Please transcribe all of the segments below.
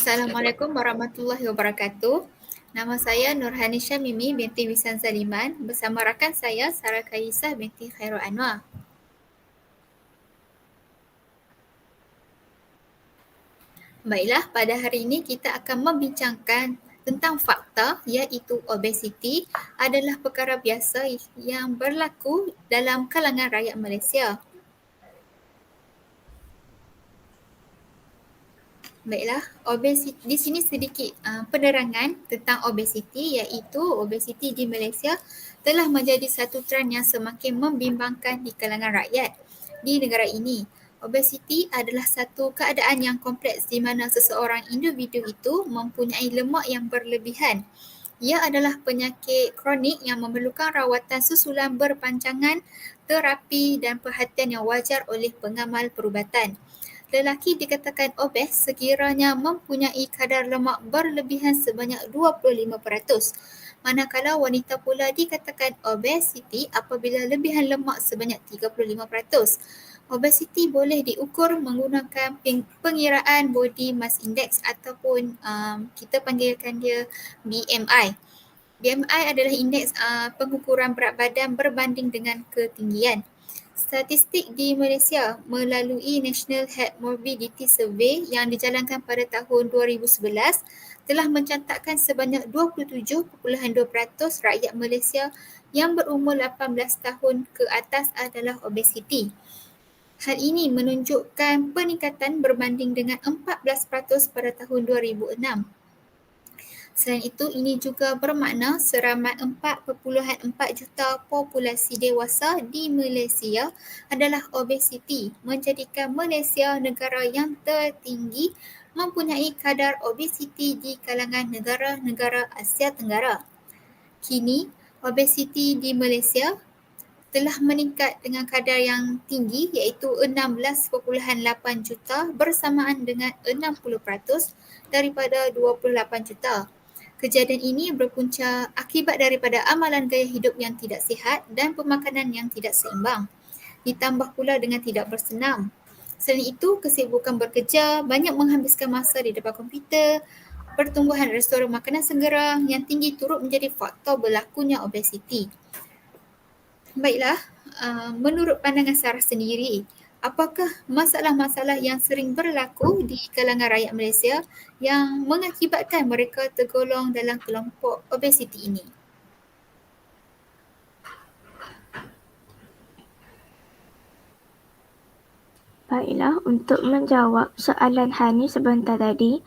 Assalamualaikum warahmatullahi wabarakatuh. Nama saya Nurhanisha Mimi binti Wisan Zaliman bersama rakan saya Sarah Kaisah binti Khairul Anwar. Baiklah, pada hari ini kita akan membincangkan tentang fakta iaitu obesiti adalah perkara biasa yang berlaku dalam kalangan rakyat Malaysia. Baiklah, obesiti di sini sedikit penerangan tentang obesiti iaitu obesiti di Malaysia telah menjadi satu trend yang semakin membimbangkan di kalangan rakyat di negara ini. Obesiti adalah satu keadaan yang kompleks di mana seseorang individu itu mempunyai lemak yang berlebihan. Ia adalah penyakit kronik yang memerlukan rawatan susulan berpanjangan, terapi dan perhatian yang wajar oleh pengamal perubatan. Lelaki dikatakan obes sekiranya mempunyai kadar lemak berlebihan sebanyak 25%, manakala wanita pula dikatakan obesiti apabila lebihan lemak sebanyak 35%. Obesiti boleh diukur menggunakan pengiraan body mass index ataupun kita panggilkan dia BMI. BMI adalah indeks pengukuran berat badan berbanding dengan ketinggian. Statistik di Malaysia melalui National Health Morbidity Survey yang dijalankan pada tahun 2011 telah mencatatkan sebanyak 27.2% rakyat Malaysia yang berumur 18 tahun ke atas adalah obesiti. Hal ini menunjukkan peningkatan berbanding dengan 14% pada tahun 2006. Selain itu, ini juga bermakna seramai 4.4 juta populasi dewasa di Malaysia adalah obesiti, menjadikan Malaysia negara yang tertinggi mempunyai kadar obesiti di kalangan negara-negara Asia Tenggara. Kini, obesiti di Malaysia telah meningkat dengan kadar yang tinggi iaitu 16.8 juta bersamaan dengan 60% daripada 28 juta. Kejadian ini berpunca akibat daripada amalan gaya hidup yang tidak sihat dan pemakanan yang tidak seimbang, ditambah pula dengan tidak bersenam. Selain itu, kesibukan bekerja, banyak menghabiskan masa di depan komputer, pertumbuhan restoran makanan segera yang tinggi turut menjadi faktor berlakunya obesiti. Baiklah, menurut pandangan Sarah sendiri, apakah masalah-masalah yang sering berlaku di kalangan rakyat Malaysia yang mengakibatkan mereka tergolong dalam kelompok obesiti ini? Baiklah, untuk menjawab soalan Hani sebentar tadi,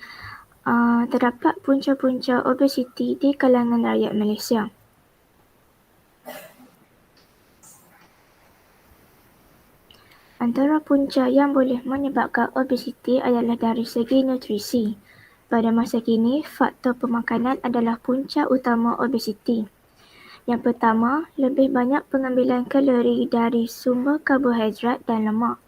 terdapat punca-punca obesiti di kalangan rakyat Malaysia. Antara punca yang boleh menyebabkan obesiti adalah dari segi nutrisi. Pada masa kini, faktor pemakanan adalah punca utama obesiti. Yang pertama, lebih banyak pengambilan kalori dari sumber karbohidrat dan lemak.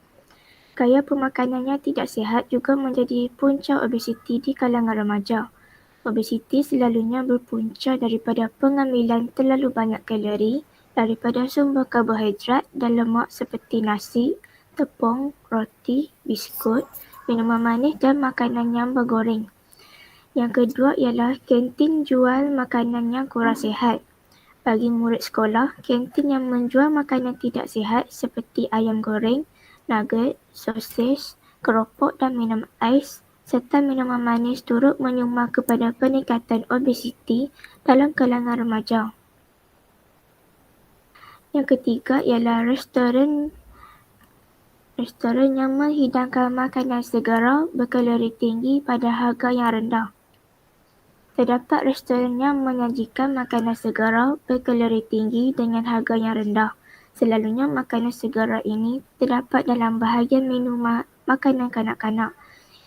Gaya pemakanannya tidak sihat juga menjadi punca obesiti di kalangan remaja. Obesiti selalunya berpunca daripada pengambilan terlalu banyak kalori daripada sumber karbohidrat dan lemak seperti nasi, tepung, roti, biskut, minuman manis dan makanan yang bergoreng. Yang kedua ialah kantin jual makanan yang kurang sihat. Bagi murid sekolah, kantin yang menjual makanan tidak sihat seperti ayam goreng, nugget, sosis, keropok dan minum ais serta minuman manis turut menyumbang kepada peningkatan obesiti dalam kalangan remaja. Yang ketiga ialah restoran yang menghidangkan makanan segera berkalori tinggi pada harga yang rendah. Terdapat restoran yang menyajikan makanan segera berkalori tinggi dengan harga yang rendah. Selalunya makanan segera ini terdapat dalam bahagian menu makanan kanak-kanak.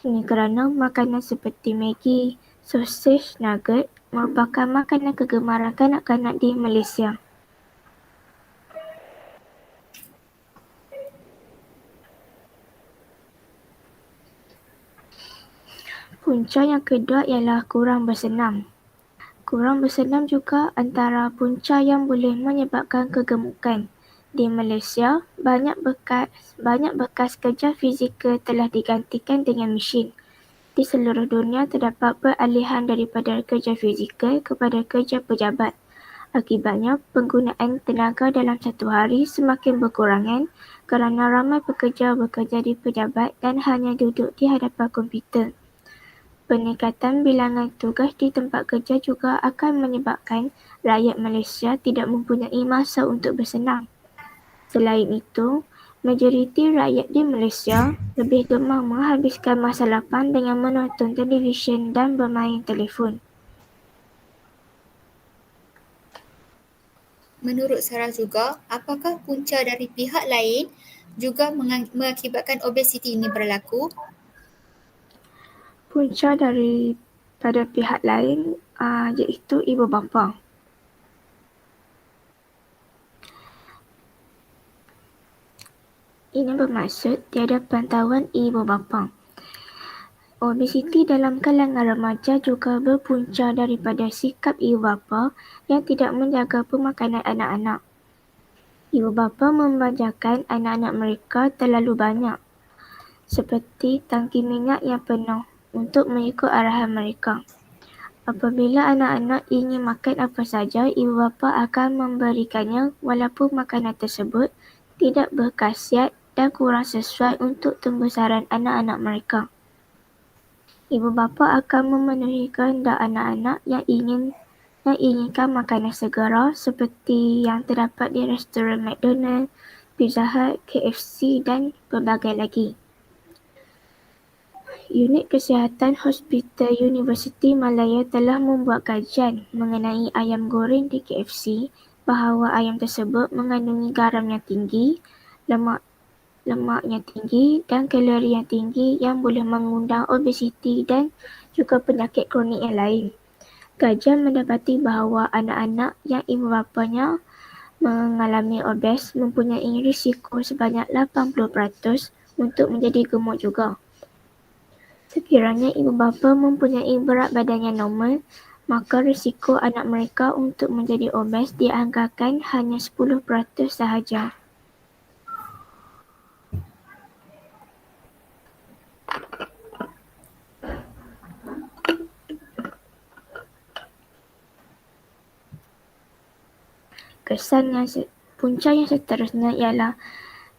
Ini kerana makanan seperti Maggi, sosis, nugget merupakan makanan kegemaran kanak-kanak di Malaysia. Punca yang kedua ialah kurang bersenam. Kurang bersenam juga antara punca yang boleh menyebabkan kegemukan. Di Malaysia, banyak bekas kerja fizikal telah digantikan dengan mesin. Di seluruh dunia terdapat peralihan daripada kerja fizikal kepada kerja pejabat. Akibatnya, penggunaan tenaga dalam satu hari semakin berkurangan kerana ramai pekerja bekerja di pejabat dan hanya duduk di hadapan komputer. Peningkatan bilangan tugas di tempat kerja juga akan menyebabkan rakyat Malaysia tidak mempunyai masa untuk bersenang. Selain itu, majoriti rakyat di Malaysia lebih gemar menghabiskan masa lapang dengan menonton televisyen dan bermain telefon. Menurut Sarah juga, apakah punca dari pihak lain juga mengakibatkan obesiti ini berlaku? Punca daripada pihak lain iaitu ibu bapa. Ini bermaksud tiada pantauan ibu bapa. Obesiti dalam kalangan remaja juga berpunca daripada sikap ibu bapa yang tidak menjaga pemakanan anak-anak. Ibu bapa membelanjakan anak-anak mereka terlalu banyak, seperti tangki minyak yang penuh untuk mengikut arahan mereka. Apabila anak-anak ingin makan apa saja, ibu bapa akan memberikannya walaupun makanan tersebut tidak berkhasiat dan kurang sesuai untuk pembesaran anak-anak mereka. Ibu bapa akan memenuhi kehendak anak-anak yang inginkan makanan segera seperti yang terdapat di restoran McDonald, Pizza Hut, KFC dan pelbagai lagi. Unit Kesihatan Hospital Universiti Malaya telah membuat kajian mengenai ayam goreng di KFC bahawa ayam tersebut mengandungi garam yang tinggi, lemak yang tinggi dan kalori yang tinggi yang boleh mengundang obesiti dan juga penyakit kronik yang lain. Kajian mendapati bahawa anak-anak yang ibu bapanya mengalami obes mempunyai risiko sebanyak 80% untuk menjadi gemuk juga. Sekiranya ibu bapa mempunyai berat badan yang normal, maka risiko anak mereka untuk menjadi obes dianggarkan hanya 10% sahaja. Punca yang seterusnya ialah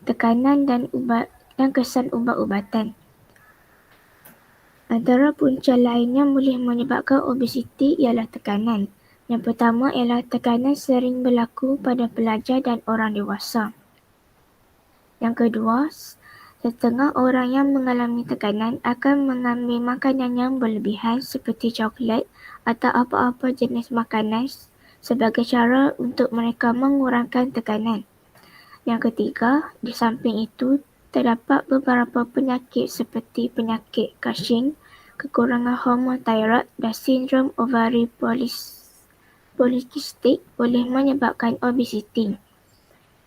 tekanan dan kesan ubat-ubatan. Antara punca lain yang boleh menyebabkan obesiti ialah tekanan. Yang pertama ialah tekanan sering berlaku pada pelajar dan orang dewasa. Yang kedua, setengah orang yang mengalami tekanan akan mengambil makanan yang berlebihan seperti coklat atau apa-apa jenis makanan sebagai cara untuk mereka mengurangkan tekanan. Yang ketiga, di samping itu, terdapat beberapa penyakit seperti penyakit Cushing, kekurangan hormon thyroid dan sindrom ovari polikistik boleh menyebabkan obesiti.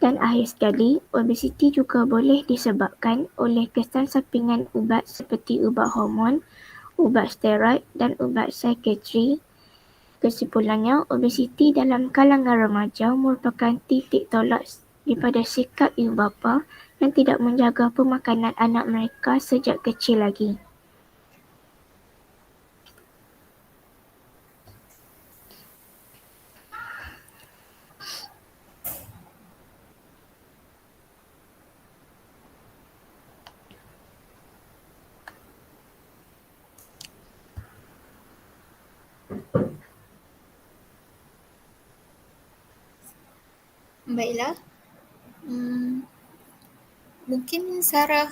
Dan akhir sekali, obesiti juga boleh disebabkan oleh kesan sampingan ubat seperti ubat hormon, ubat steroid dan ubat psikiatri. Kesimpulannya, obesiti dalam kalangan remaja merupakan titik tolak daripada sikap ibu bapa yang tidak menjaga pemakanan anak mereka sejak kecil lagi. Baiklah. Mungkin Sarah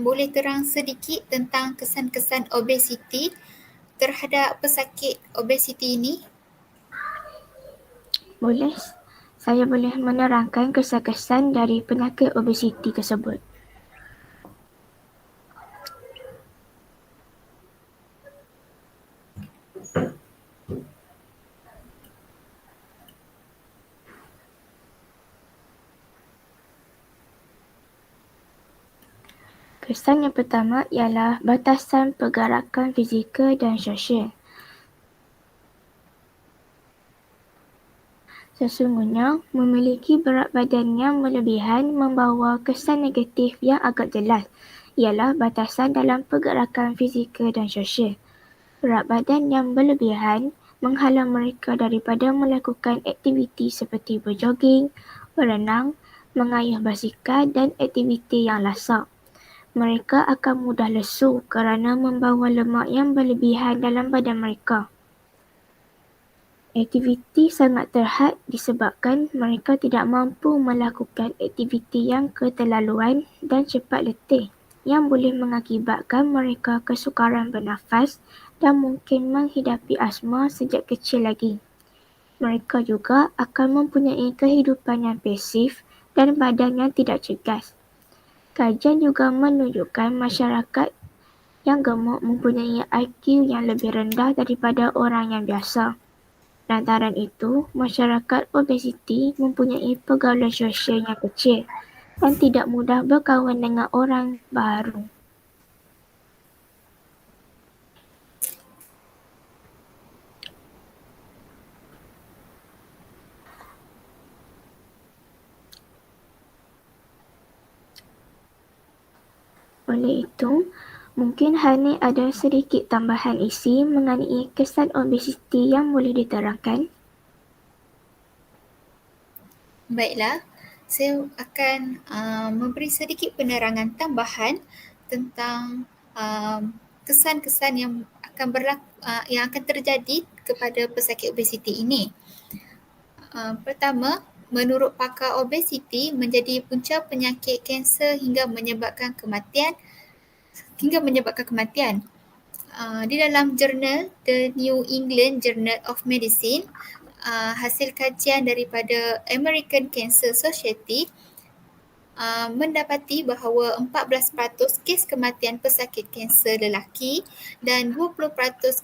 boleh terang sedikit tentang kesan-kesan obesiti terhadap pesakit obesiti ini? Boleh, saya boleh menerangkan kesan-kesan dari penyakit obesiti tersebut. Kesan yang pertama ialah batasan pergerakan fizikal dan sosial. Sesungguhnya, memiliki berat badan yang berlebihan membawa kesan negatif yang agak jelas, ialah batasan dalam pergerakan fizikal dan sosial. Berat badan yang berlebihan menghalang mereka daripada melakukan aktiviti seperti berjoging, berenang, mengayuh basikal dan aktiviti yang lasak. Mereka akan mudah lesu kerana membawa lemak yang berlebihan dalam badan mereka. Aktiviti sangat terhad disebabkan mereka tidak mampu melakukan aktiviti yang keterlaluan dan cepat letih yang boleh mengakibatkan mereka kesukaran bernafas dan mungkin menghidapi asma sejak kecil lagi. Mereka juga akan mempunyai kehidupan yang pasif dan badan yang tidak cergas. Kajian juga menunjukkan masyarakat yang gemuk mempunyai IQ yang lebih rendah daripada orang yang biasa. Lantaran itu, masyarakat obesiti mempunyai pergaulan sosial yang kecil dan tidak mudah berkawan dengan orang baru. Oleh itu, mungkin Hani ada sedikit tambahan isi mengenai kesan obesiti yang boleh diterangkan. Baiklah, saya akan memberi sedikit penerangan tambahan tentang kesan-kesan yang akan yang akan terjadi kepada pesakit obesiti ini. Pertama, menurut pakar obesiti menjadi punca penyakit kanser hingga menyebabkan kematian. Di dalam jurnal The New England Journal of Medicine, hasil kajian daripada American Cancer Society mendapati bahawa 14% kes kematian pesakit kanser lelaki dan 20%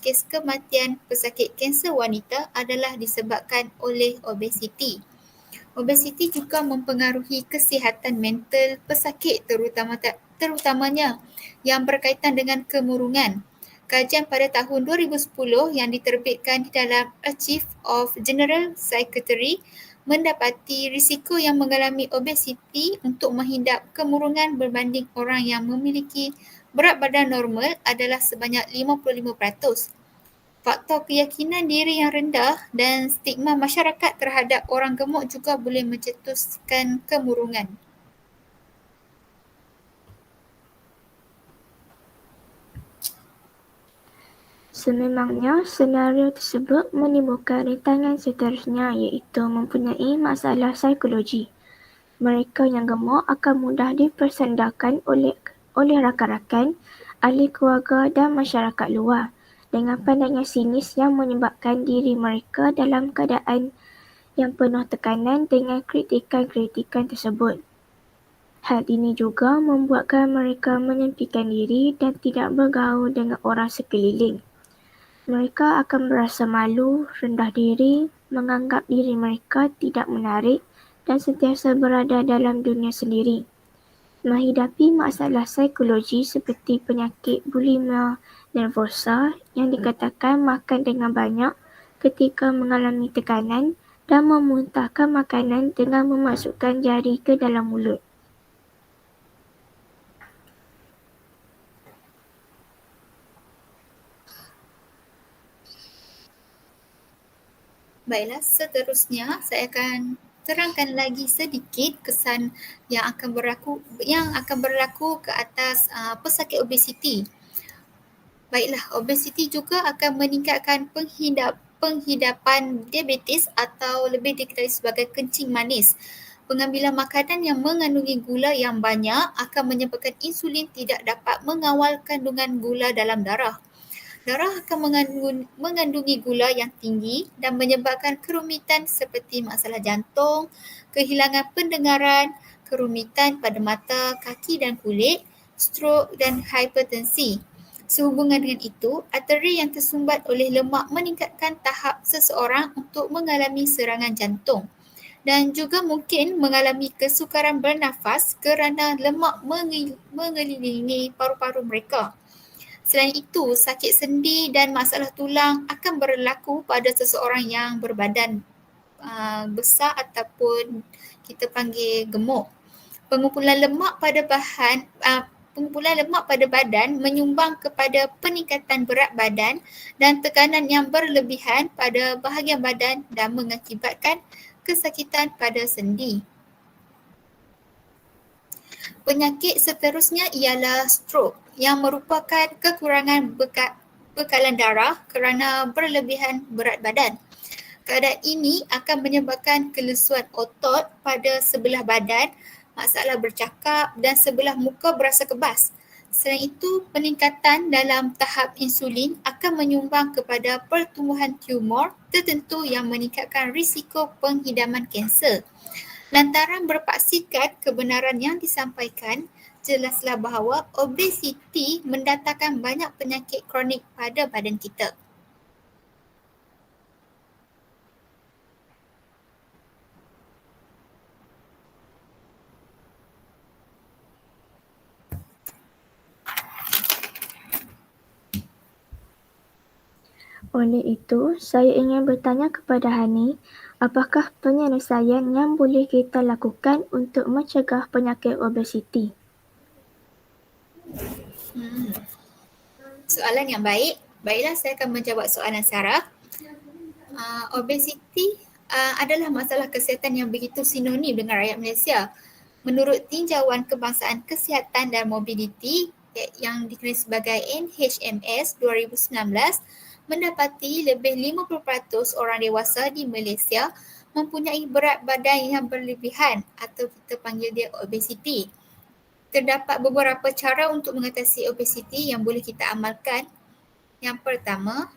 kes kematian pesakit kanser wanita adalah disebabkan oleh obesiti. Obesiti juga mempengaruhi kesihatan mental pesakit terutamanya yang berkaitan dengan kemurungan. Kajian pada tahun 2010 yang diterbitkan di dalam Archive of General Psychiatry mendapati risiko yang mengalami obesiti untuk menghidap kemurungan berbanding orang yang memiliki berat badan normal adalah sebanyak 55%. Faktor keyakinan diri yang rendah dan stigma masyarakat terhadap orang gemuk juga boleh mencetuskan kemurungan. Sememangnya, senario tersebut menimbulkan rintangan seterusnya iaitu mempunyai masalah psikologi. Mereka yang gemuk akan mudah dipersandarkan oleh rakan-rakan, ahli keluarga dan masyarakat luar dengan pandangan sinis yang menyebabkan diri mereka dalam keadaan yang penuh tekanan dengan kritikan-kritikan tersebut. Hal ini juga membuatkan mereka menyempitkan diri dan tidak bergaul dengan orang sekeliling. Mereka akan berasa malu, rendah diri, menganggap diri mereka tidak menarik dan sentiasa berada dalam dunia sendiri. Menghidapi masalah psikologi seperti penyakit bulimia nervosa yang dikatakan makan dengan banyak ketika mengalami tekanan dan memuntahkan makanan dengan memasukkan jari ke dalam mulut. Baiklah, seterusnya saya akan terangkan lagi sedikit kesan yang akan berlaku ke atas pesakit obesiti. Baiklah, obesiti juga akan meningkatkan penghidapan diabetes atau lebih dikenali sebagai kencing manis. Pengambilan makanan yang mengandungi gula yang banyak akan menyebabkan insulin tidak dapat mengawal kandungan gula dalam darah. Darah akan mengandungi gula yang tinggi dan menyebabkan kerumitan seperti masalah jantung, kehilangan pendengaran, kerumitan pada mata, kaki dan kulit, strok dan hipertensi. Sehubungan dengan itu, arteri yang tersumbat oleh lemak meningkatkan tahap seseorang untuk mengalami serangan jantung dan juga mungkin mengalami kesukaran bernafas kerana lemak mengelilingi paru-paru mereka. Selain itu, sakit sendi dan masalah tulang akan berlaku pada seseorang yang berbadan besar ataupun kita panggil gemuk. Pengumpulan lemak pada pengumpulan lemak pada badan menyumbang kepada peningkatan berat badan dan tekanan yang berlebihan pada bahagian badan dan mengakibatkan kesakitan pada sendi. Penyakit seterusnya ialah strok yang merupakan kekurangan bekalan darah kerana berlebihan berat badan. Keadaan ini akan menyebabkan kelesuan otot pada sebelah badan, masalah bercakap dan sebelah muka berasa kebas. Selain itu, peningkatan dalam tahap insulin akan menyumbang kepada pertumbuhan tumor tertentu yang meningkatkan risiko penghidaman kanser. Lantaran berpaksikan kebenaran yang disampaikan, jelaslah bahawa obesiti mendatangkan banyak penyakit kronik pada badan kita. Oleh itu, saya ingin bertanya kepada Hani, apakah penyelesaian yang boleh kita lakukan untuk mencegah penyakit obesiti? Soalan yang baik. Baiklah, saya akan menjawab soalan Sarah. Obesiti adalah masalah kesihatan yang begitu sinonim dengan rakyat Malaysia. Menurut tinjauan Kebangsaan Kesihatan dan Mobiliti yang dikenali sebagai NHMS 2019, mendapati lebih 50% orang dewasa di Malaysia mempunyai berat badan yang berlebihan atau kita panggil dia obesiti. Terdapat beberapa cara untuk mengatasi obesiti yang boleh kita amalkan. Yang pertama,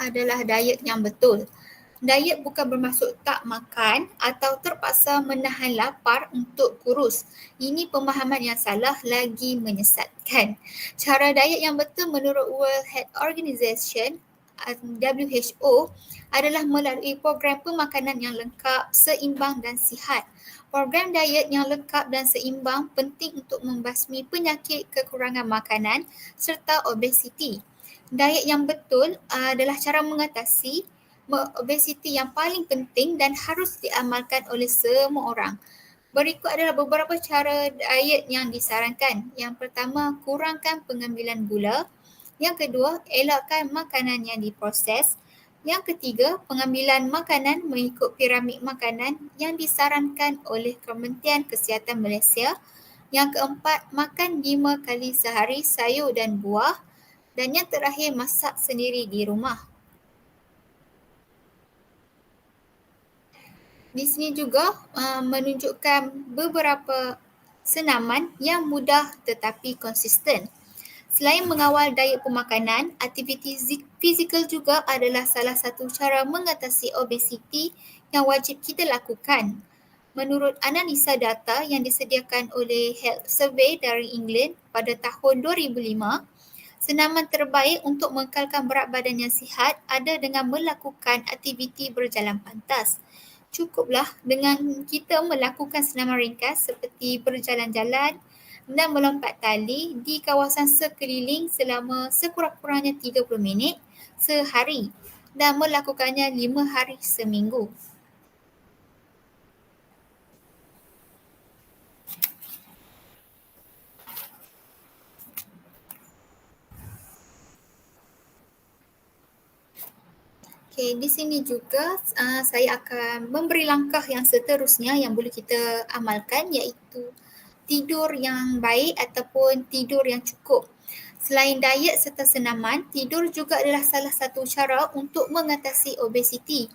adalah diet yang betul. Diet bukan bermaksud tak makan atau terpaksa menahan lapar untuk kurus. Ini pemahaman yang salah lagi menyesatkan. Cara diet yang betul menurut World Health Organization WHO adalah melalui program pemakanan yang lengkap, seimbang dan sihat. Program diet yang lengkap dan seimbang penting untuk membasmi penyakit kekurangan makanan serta obesiti. Diet yang betul adalah cara mengatasi obesiti yang paling penting dan harus diamalkan oleh semua orang. Berikut adalah beberapa cara diet yang disarankan. Yang pertama, kurangkan pengambilan gula. Yang kedua, elakkan makanan yang diproses. Yang ketiga, pengambilan makanan mengikut piramid makanan yang disarankan oleh Kementerian Kesihatan Malaysia. Yang keempat, makan 5 kali sehari sayur dan buah. Dan yang terakhir, masak sendiri di rumah. Di sini juga menunjukkan beberapa senaman yang mudah tetapi konsisten. Selain mengawal diet pemakanan, aktiviti fizikal juga adalah salah satu cara mengatasi obesiti yang wajib kita lakukan. Menurut analisa data yang disediakan oleh Health Survey dari England pada tahun 2005, senaman terbaik untuk mengekalkan berat badan yang sihat ada dengan melakukan aktiviti berjalan pantas. Cukuplah dengan kita melakukan senaman ringkas seperti berjalan-jalan dan melompat tali di kawasan sekeliling selama sekurang-kurangnya 30 minit sehari dan melakukannya 5 hari seminggu. Okey, di sini juga saya akan memberi langkah yang seterusnya yang boleh kita amalkan, iaitu tidur yang baik ataupun tidur yang cukup. Selain diet serta senaman, tidur juga adalah salah satu cara untuk mengatasi obesiti.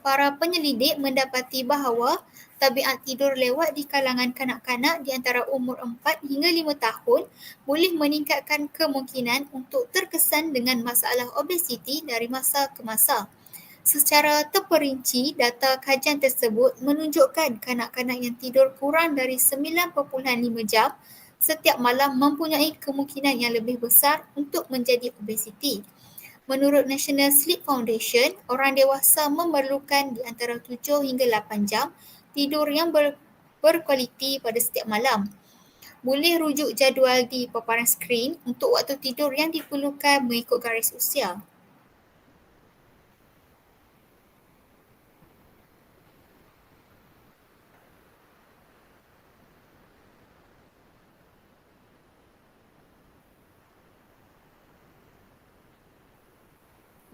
Para penyelidik mendapati bahawa tabiat tidur lewat di kalangan kanak-kanak di antara umur 4 hingga 5 tahun boleh meningkatkan kemungkinan untuk terkesan dengan masalah obesiti dari masa ke masa. Secara terperinci, data kajian tersebut menunjukkan kanak-kanak yang tidur kurang dari 9.5 jam setiap malam mempunyai kemungkinan yang lebih besar untuk menjadi obesiti. Menurut National Sleep Foundation, orang dewasa memerlukan di antara 7 hingga 8 jam tidur yang berkualiti pada setiap malam. Boleh rujuk jadual di paparan skrin untuk waktu tidur yang diperlukan mengikut garis usia.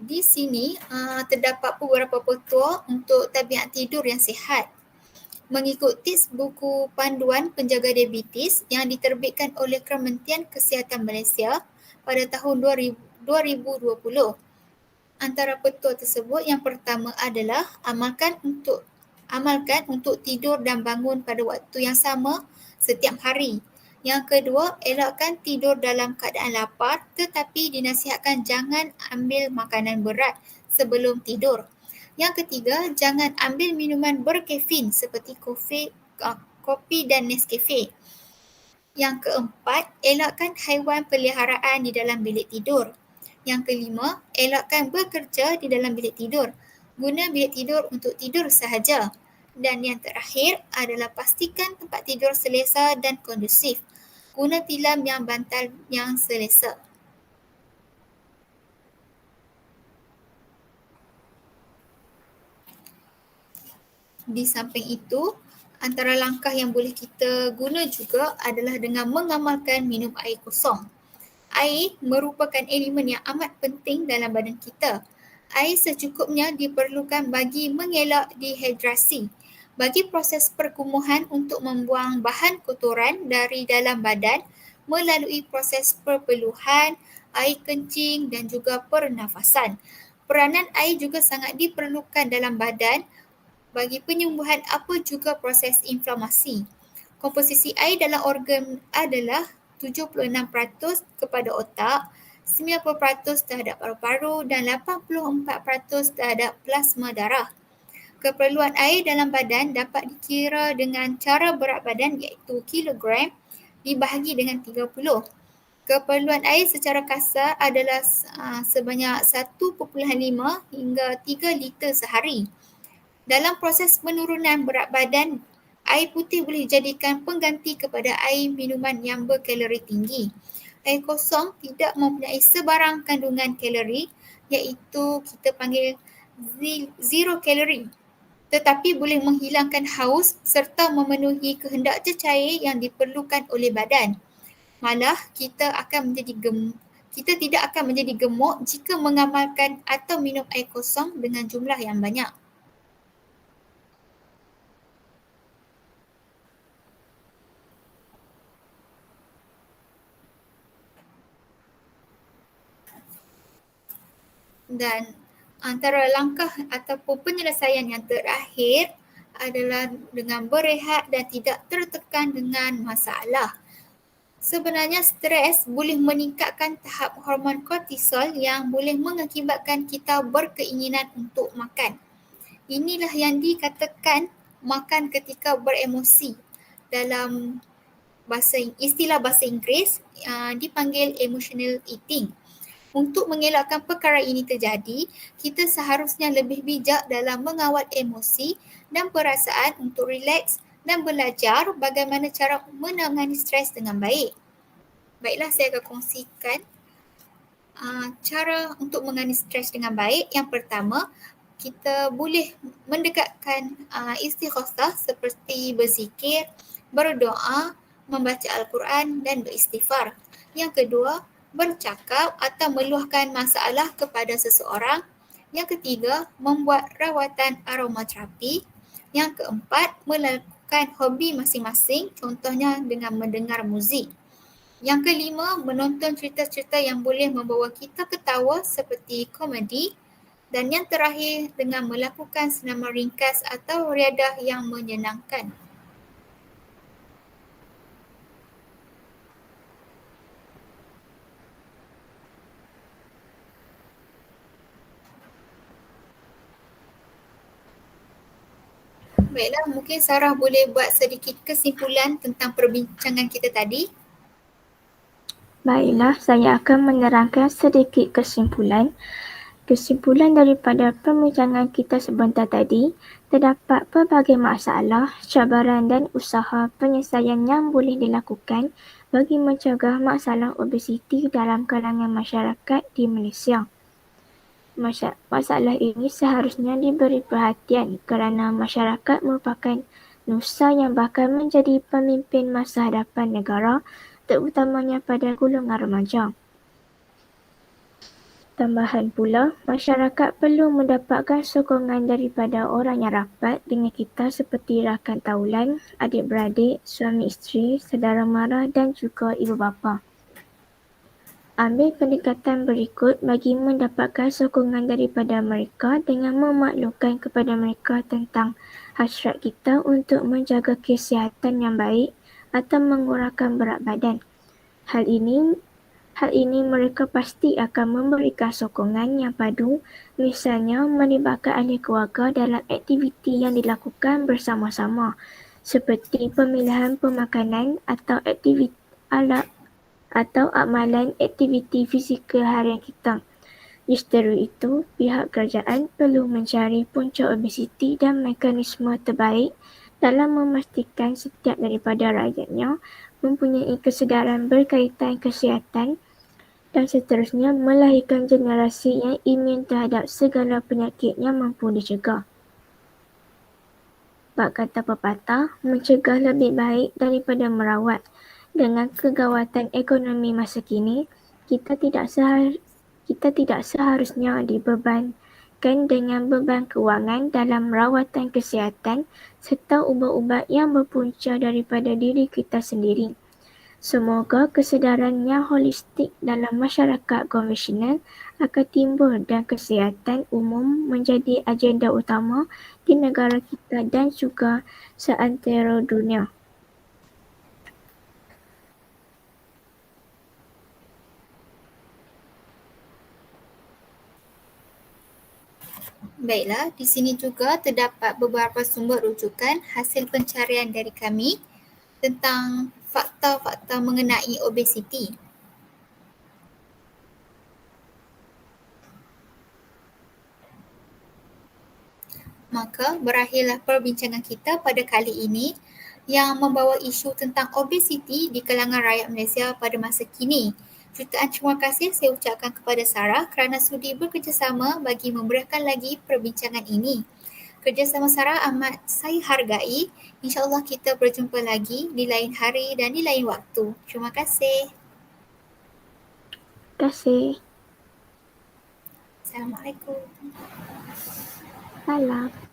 Di sini terdapat beberapa petua untuk tabiat tidur yang sihat. Mengikut tips buku panduan penjaga diabetes yang diterbitkan oleh Kementerian Kesihatan Malaysia pada tahun 2020. Antara petua tersebut, yang pertama adalah amalkan untuk tidur dan bangun pada waktu yang sama setiap hari. Yang kedua, elakkan tidur dalam keadaan lapar, tetapi dinasihatkan jangan ambil makanan berat sebelum tidur. Yang ketiga, jangan ambil minuman berkafein seperti kopi dan Nescafe. Yang keempat, elakkan haiwan peliharaan di dalam bilik tidur. Yang kelima, elakkan bekerja di dalam bilik tidur. Guna bilik tidur untuk tidur sahaja. Dan yang terakhir adalah pastikan tempat tidur selesa dan kondusif. Guna tilam yang bantal yang selesa. Di samping itu, antara langkah yang boleh kita guna juga adalah dengan mengamalkan minum air kosong. Air merupakan elemen yang amat penting dalam badan kita. Air secukupnya diperlukan bagi mengelak dehidrasi, bagi proses perkumuhan untuk membuang bahan kotoran dari dalam badan melalui proses perpeluhan, air kencing dan juga pernafasan. Peranan air juga sangat diperlukan dalam badan bagi penyembuhan apa juga proses inflamasi. Komposisi air dalam organ adalah 76% kepada otak, 90% terhadap paru-paru dan 84% terhadap plasma darah. Keperluan air dalam badan dapat dikira dengan cara berat badan iaitu kilogram dibahagi dengan 30. Keperluan air secara kasar adalah sebanyak 1.5 hingga 3 liter sehari. Dalam proses penurunan berat badan, air putih boleh dijadikan pengganti kepada air minuman yang berkalori tinggi. Air kosong tidak mempunyai sebarang kandungan kalori, iaitu kita panggil zero kalori, tetapi boleh menghilangkan haus serta memenuhi kehendak cecair yang diperlukan oleh badan. Malah kita tidak akan menjadi gemuk jika mengamalkan atau minum air kosong dengan jumlah yang banyak. Dan antara langkah ataupun penyelesaian yang terakhir adalah dengan berehat dan tidak tertekan dengan masalah. Sebenarnya stres boleh meningkatkan tahap hormon kortisol yang boleh mengakibatkan kita berkeinginan untuk makan. Inilah yang dikatakan makan ketika beremosi. Dalam istilah bahasa Inggeris dipanggil emotional eating. Untuk mengelakkan perkara ini terjadi, kita seharusnya lebih bijak dalam mengawal emosi dan perasaan untuk rileks dan belajar bagaimana cara menangani stres dengan baik. Baiklah, saya akan kongsikan cara untuk menangani stres dengan baik. Yang pertama, kita boleh mendekatkan istighosah seperti berzikir, berdoa, membaca Al-Quran dan beristighfar. Yang kedua, bercakap atau meluahkan masalah kepada seseorang. Yang ketiga, membuat rawatan aromaterapi. Yang keempat, melakukan hobi masing-masing, contohnya dengan mendengar muzik. Yang kelima, menonton cerita-cerita yang boleh membawa kita ketawa seperti komedi. Dan yang terakhir, dengan melakukan senaman ringkas atau riadah yang menyenangkan. Baiklah, mungkin Sarah boleh buat sedikit kesimpulan tentang perbincangan kita tadi. Baiklah, saya akan menerangkan sedikit kesimpulan. Kesimpulan daripada perbincangan kita sebentar tadi, terdapat pelbagai masalah, cabaran dan usaha penyelesaian yang boleh dilakukan bagi mencegah masalah obesiti dalam kalangan masyarakat di Malaysia. Masalah ini seharusnya diberi perhatian kerana masyarakat merupakan nusa yang bakal menjadi pemimpin masa hadapan negara, terutamanya pada golongan remaja. Tambahan pula, masyarakat perlu mendapatkan sokongan daripada orang yang rapat dengan kita seperti rakan taulan, adik-beradik, suami isteri, saudara mara dan juga ibu bapa. Ambil pendekatan berikut bagi mendapatkan sokongan daripada mereka dengan memaklumkan kepada mereka tentang hasrat kita untuk menjaga kesihatan yang baik atau mengurangkan berat badan. Hal ini mereka pasti akan memberikan sokongan yang padu, misalnya melibatkan ahli keluarga dalam aktiviti yang dilakukan bersama-sama, seperti pemilihan pemakanan atau amalan aktiviti fizikal harian kita. Justeru itu, pihak kerajaan perlu mencari punca obesiti dan mekanisme terbaik dalam memastikan setiap daripada rakyatnya mempunyai kesedaran berkaitan kesihatan dan seterusnya melahirkan generasi yang imun terhadap segala penyakit yang mampu dicegah. Bak kata pepatah, mencegah lebih baik daripada merawat. Dengan kegawatan ekonomi masa kini, kita tidak seharusnya dibebankan dengan beban kewangan dalam rawatan kesihatan serta ubat-ubat yang berpunca daripada diri kita sendiri. Semoga kesedaran yang holistik dalam masyarakat konvensional akan timbul dan kesihatan umum menjadi agenda utama di negara kita dan juga seantero dunia. Baiklah, di sini juga terdapat beberapa sumber rujukan hasil pencarian dari kami tentang fakta-fakta mengenai obesiti. Maka berakhirlah perbincangan kita pada kali ini yang membawa isu tentang obesiti di kalangan rakyat Malaysia pada masa kini. Jutaan terima kasih saya ucapkan kepada Sarah kerana sudi bekerjasama bagi memberikan lagi perbincangan ini. Kerjasama Sarah amat saya hargai. InsyaAllah kita berjumpa lagi di lain hari dan di lain waktu. Terima kasih. Terima kasih. Assalamualaikum. Salam.